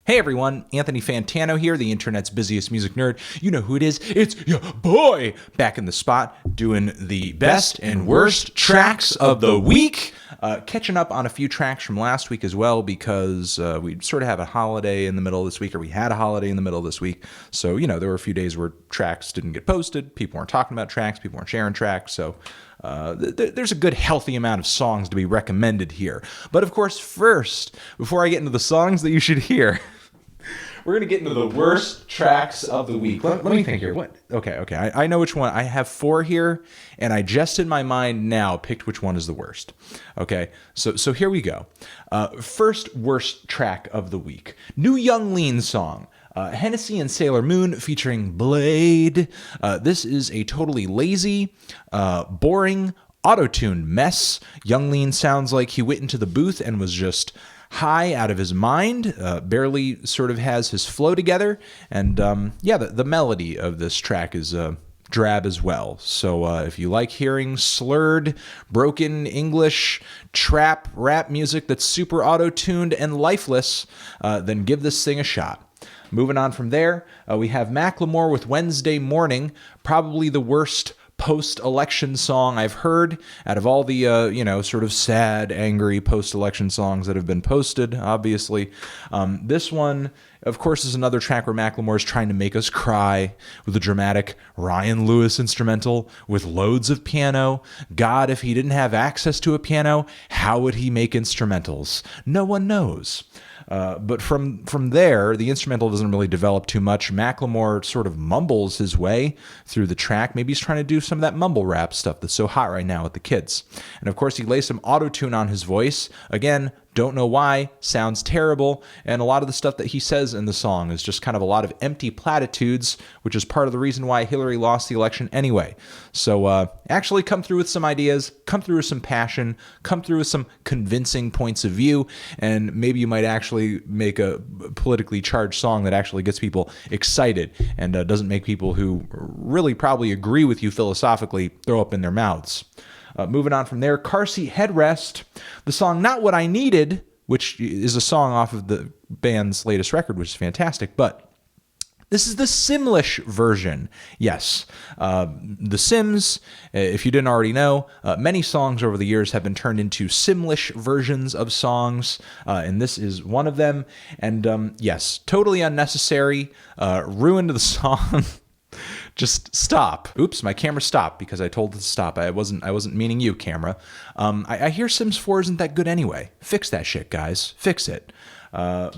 Hey everyone, Anthony Fantano here, the internet's busiest music nerd. You know who it is, it's your boy, back in the spot, doing the best and worst tracks of the week. Catching up on a few tracks from last week as well, because we sort of have a holiday in the middle of this week, or we had a holiday in the middle of this week. So, you know, there were a few days where tracks didn't get posted, people weren't talking about tracks, people weren't sharing tracks, so there's a good healthy amount of songs to be recommended here. But of course, first, before I get into the songs that you should hear, we're going to get into the worst tracks of the week. Let me think here. What? Okay. I know which one. I have 4 here, and I just in my mind now picked which one is the worst. Okay, so here we go. First worst track of the week. New Young Lean song. Hennessy and Sailor Moon featuring Bladee. This is a totally lazy, boring, auto-tuned mess. Young Lean sounds like he went into the booth and was just high out of his mind, barely sort of has his flow together, and the melody of this track is drab as well. So if you like hearing slurred, broken English, trap, rap music that's super auto-tuned and lifeless, then give this thing a shot. Moving on from there, we have Macklemore with Wednesday Morning, probably the worst post-election song I've heard out of all the, sort of sad, angry post-election songs that have been posted, obviously. This one, of course, is another track where Macklemore is trying to make us cry with a dramatic Ryan Lewis instrumental with loads of piano. God, if he didn't have access to a piano, how would he make instrumentals? No one knows. But from there, the instrumental doesn't really develop too much. Macklemore sort of mumbles his way through the track. Maybe he's trying to do some of that mumble rap stuff that's so hot right now with the kids. And of course, he lays some auto-tune on his voice. Again, don't know why, sounds terrible, and a lot of the stuff that he says in the song is just kind of a lot of empty platitudes, which is part of the reason why Hillary lost the election anyway. So actually come through with some ideas, come through with some passion, come through with some convincing points of view, and maybe you might actually make a politically charged song that actually gets people excited and doesn't make people who really probably agree with you philosophically throw up in their mouths. Moving on from there, Car Seat Headrest, the song Not What I Needed, which is a song off of the band's latest record, which is fantastic, but this is the Simlish version. Yes, The Sims, if you didn't already know, many songs over the years have been turned into Simlish versions of songs, and this is one of them. And yes, totally unnecessary, ruined the song. Just stop. Oops, my camera stopped because I told it to stop. I wasn't meaning you, camera. I hear Sims 4 isn't that good anyway. Fix that shit, guys. Fix it. So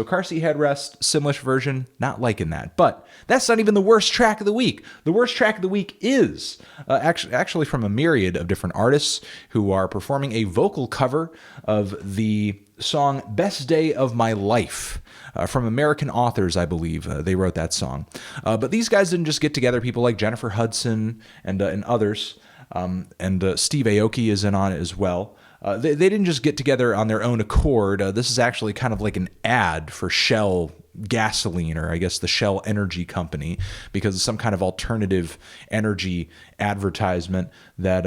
Car Seat Headrest, Simlish version, not liking that. But that's not even the worst track of the week. The worst track of the week is actually from a myriad of different artists who are performing a vocal cover of the song Best Day of My Life. From American authors, I believe. They wrote that song. But these guys didn't just get together. People like Jennifer Hudson and others. Steve Aoki is in on it as well. They didn't just get together on their own accord. This is actually kind of like an ad for Shell gasoline, or I guess the Shell Energy Company, because it's some kind of alternative energy advertisement that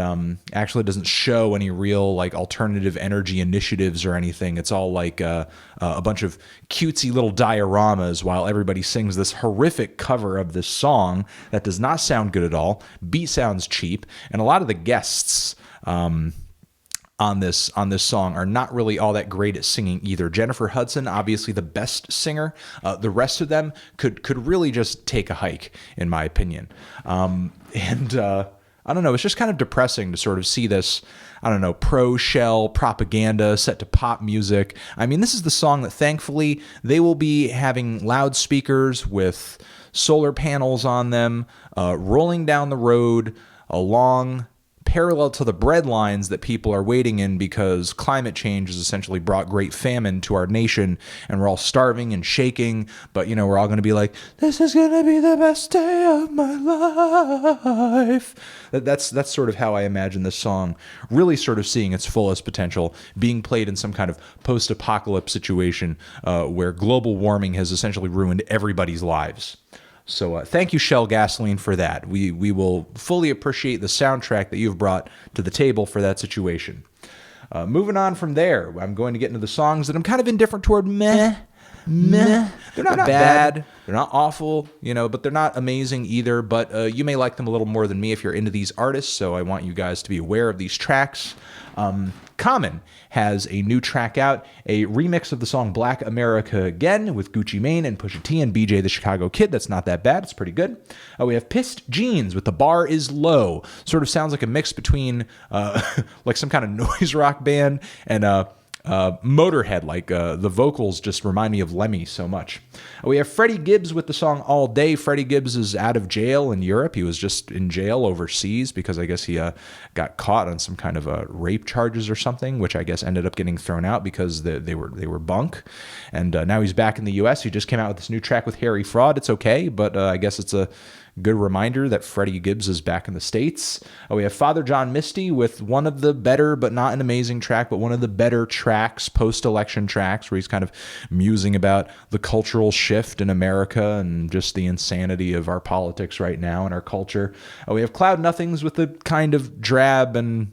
actually doesn't show any real like alternative energy initiatives or anything. It's all like a bunch of cutesy little dioramas while everybody sings this horrific cover of this song that does not sound good at all. Beat sounds cheap, and a lot of the guests on this song are not really all that great at singing either. Jennifer Hudson, obviously the best singer. The rest of them could really just take a hike, in my opinion. I don't know, it's just kind of depressing to sort of see this, I don't know, pro-Shell propaganda set to pop music. I mean, this is the song that thankfully they will be having loudspeakers with solar panels on them, rolling down the road along parallel to the bread lines that people are waiting in, because climate change has essentially brought great famine to our nation and we're all starving and shaking, but we're all going to be like, this is going to be the best day of my life. That's sort of how I imagine this song really sort of seeing its fullest potential, being played in some kind of post-apocalypse situation where global warming has essentially ruined everybody's lives. So thank you, Shell Gasoline, for that. We will fully appreciate the soundtrack that you've brought to the table for that situation. Moving on from there, I'm going to get into the songs that I'm kind of indifferent toward. Meh. meh. They're not bad. They're not awful, but they're not amazing either. But you may like them a little more than me if you're into these artists, so I want you guys to be aware of these tracks. Common has a new track out, a remix of the song Black America Again with Gucci Mane and Pusha-T and BJ the Chicago Kid. That's not that bad. It's pretty good. We have Pissed Jeans with The Bar Is Low. Sort of sounds like a mix between like some kind of noise rock band and Motorhead. Like the vocals just remind me of Lemmy so much. We have Freddie Gibbs with the song All Day. Freddie Gibbs is out of jail in Europe. He was just in jail overseas because I guess he got caught on some kind of rape charges or something, which I guess ended up getting thrown out because they were bunk. And now he's back in the U.S. He just came out with this new track with Harry Fraud. It's okay, but I guess it's a good reminder that Freddie Gibbs is back in the States. We have Father John Misty with one of the better, but not an amazing track, but one of the better tracks, post-election tracks, where he's kind of musing about the cultural shift in America and just the insanity of our politics right now and our culture. We have Cloud Nothings with the kind of drab and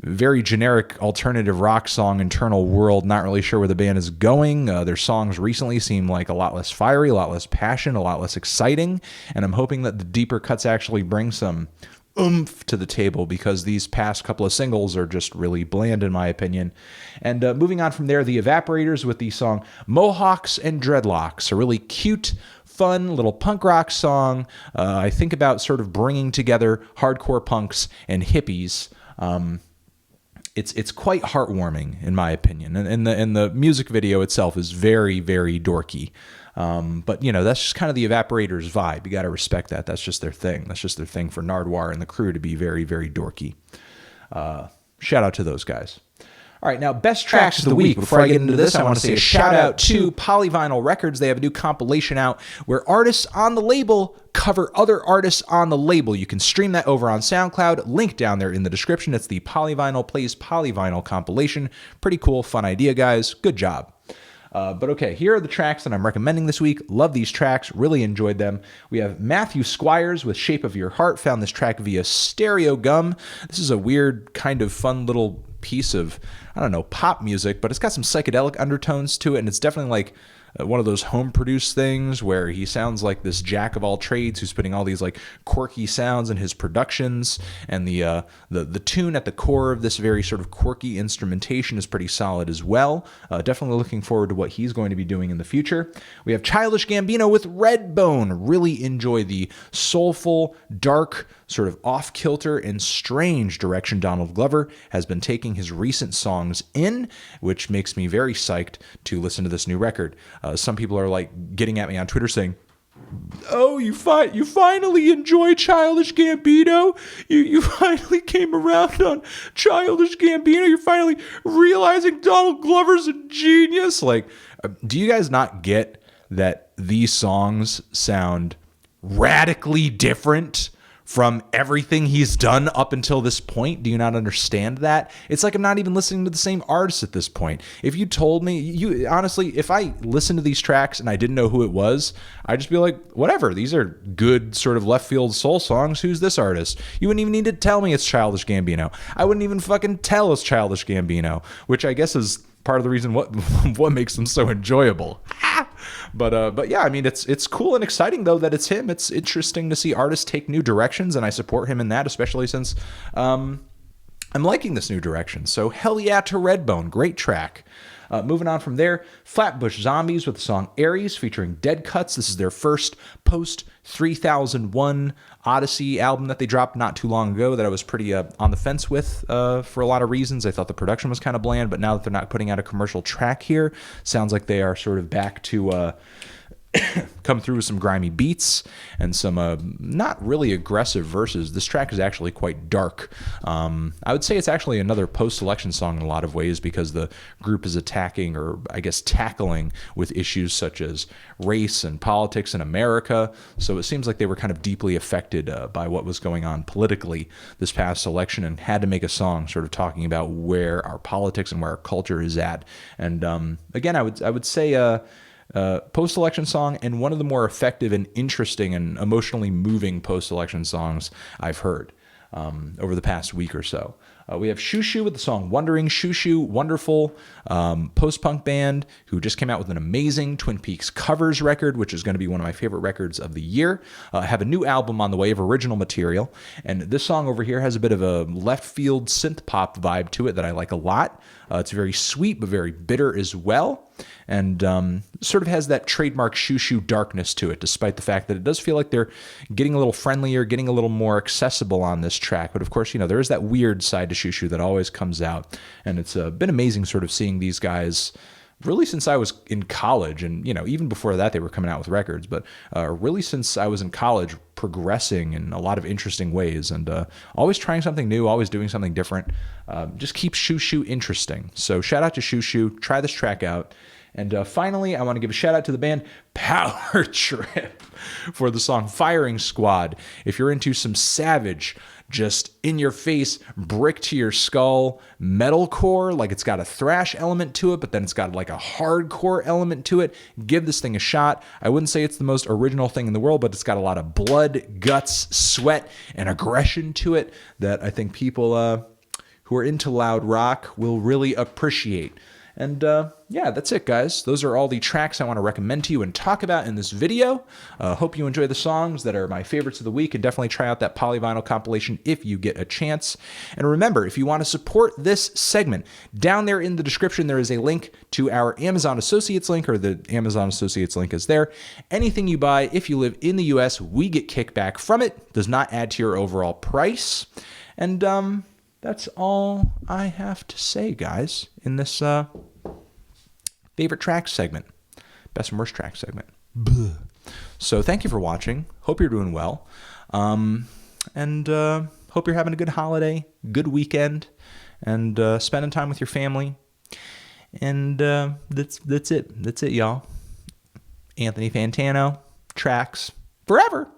very generic alternative rock song, Internal World. Not really sure where the band is going. Their songs recently seem like a lot less fiery, a lot less passion, a lot less exciting, and I'm hoping that the deeper cuts actually bring some oomph to the table, because these past couple of singles are just really bland in my opinion. And moving on from there, the Evaporators with the song Mohawks and Dreadlocks, a really cute, fun little punk rock song. I think about sort of bringing together hardcore punks and hippies. It's quite heartwarming in my opinion, and the music video itself is very, very dorky. But that's just kind of the Evaporators vibe. You got to respect that. That's just their thing. That's just their thing for Nardwuar and the crew to be very, very dorky. Shout out to those guys. All right, now, best tracks of the week. Before I get into this, I want to say a shout out to POLYVINYL Records. They have a new compilation out where artists on the label cover other artists on the label. You can stream that over on SoundCloud. Link down there in the description. It's the POLYVINYL Plays POLYVINYL compilation. Pretty cool, fun idea, guys. Good job. But okay, here are the tracks that I'm recommending this week. Love these tracks, really enjoyed them. We have Matthew Squires with Shape of Your Heart. Found this track via Stereogum. This is a weird, kind of fun little piece of, I don't know, pop music, but it's got some psychedelic undertones to it, and it's definitely like one of those home produced things where he sounds like this jack of all trades who's putting all these like quirky sounds in his productions, and the tune at the core of this very sort of quirky instrumentation is pretty solid as well. Definitely looking forward to what he's going to be doing in the future. We have Childish Gambino with Redbone. Really enjoy the soulful, dark, sort of off-kilter and strange direction Donald Glover has been taking his recent songs in, which makes me very psyched to listen to this new record. Some people are like getting at me on Twitter saying, "Oh, you finally enjoy Childish Gambino? You finally came around on Childish Gambino? You're finally realizing Donald Glover's a genius?" Like, do you guys not get that these songs sound radically different from everything he's done up until this point? Do you not understand that? It's like I'm not even listening to the same artist at this point. If you told me, honestly, if I listened to these tracks and I didn't know who it was, I'd just be like, whatever, these are good sort of left field soul songs. Who's this artist? You wouldn't even need to tell me it's Childish Gambino. I wouldn't even fucking tell it's Childish Gambino, which I guess is part of the reason what makes them so enjoyable. But yeah, I mean, it's cool and exciting though that it's him. It's interesting to see artists take new directions, and I support him in that, especially since I'm liking this new direction. So hell yeah to Redbone, great track. Moving on from there, Flatbush Zombies with the song Aries featuring Deadcuts. This is their first post-3001 Odyssey album that they dropped not too long ago that I was pretty on the fence with for a lot of reasons. I thought the production was kind of bland, but now that they're not putting out a commercial track here, sounds like they are sort of back to come through with some grimy beats and some not really aggressive verses. This track is actually quite dark. I would say it's actually another post-election song in a lot of ways, because the group is attacking, or I guess tackling, with issues such as race and politics in America. So it seems like they were kind of deeply affected by what was going on politically this past election, and had to make a song sort of talking about where our politics and where our culture is at. And again, I would say post-election song, and one of the more effective and interesting and emotionally moving post-election songs I've heard over the past week or so. We have Shu Shu with the song Wondering. Shu Shu, wonderful post-punk band who just came out with an amazing Twin Peaks covers record, which is going to be one of my favorite records of the year. Have a new album on the way of original material. And this song over here has a bit of a left field synth pop vibe to it that I like a lot. It's very sweet, but very bitter as well. And sort of has that trademark Shu Shu darkness to it, despite the fact that it does feel like they're getting a little friendlier, getting a little more accessible on this track. But of course, you know, there is that weird side to Shu Shu that always comes out. And it's been amazing sort of seeing these guys really since I was in college. And, you know, even before that, they were coming out with records. But really since I was in college, progressing in a lot of interesting ways and always trying something new, always doing something different. Just keeps Shu Shu interesting. So shout out to Shu Shu. Try this track out. And finally, I want to give a shout out to the band Power Trip for the song Firing Squad. If you're into some savage, just in your face, brick to your skull, metalcore, like it's got a thrash element to it, but then it's got like a hardcore element to it, give this thing a shot. I wouldn't say it's the most original thing in the world, but it's got a lot of blood, guts, sweat, and aggression to it that I think people who are into loud rock will really appreciate. And yeah, that's it, guys. Those are all the tracks I want to recommend to you and talk about in this video. Hope you enjoy the songs that are my favorites of the week, and definitely try out that POLYVINYL compilation if you get a chance. And remember, if you want to support this segment, down there in the description, there is a link to our Amazon Associates link, or the Amazon Associates link is there. Anything you buy, if you live in the US, we get kickback from it. Does not add to your overall price. And that's all I have to say, guys, in this favorite track segment, best and worst track segment. Blah. So thank you for watching. Hope you're doing well. And hope you're having a good holiday, good weekend, and spending time with your family. And that's it. That's it, y'all. Anthony Fantano, tracks forever.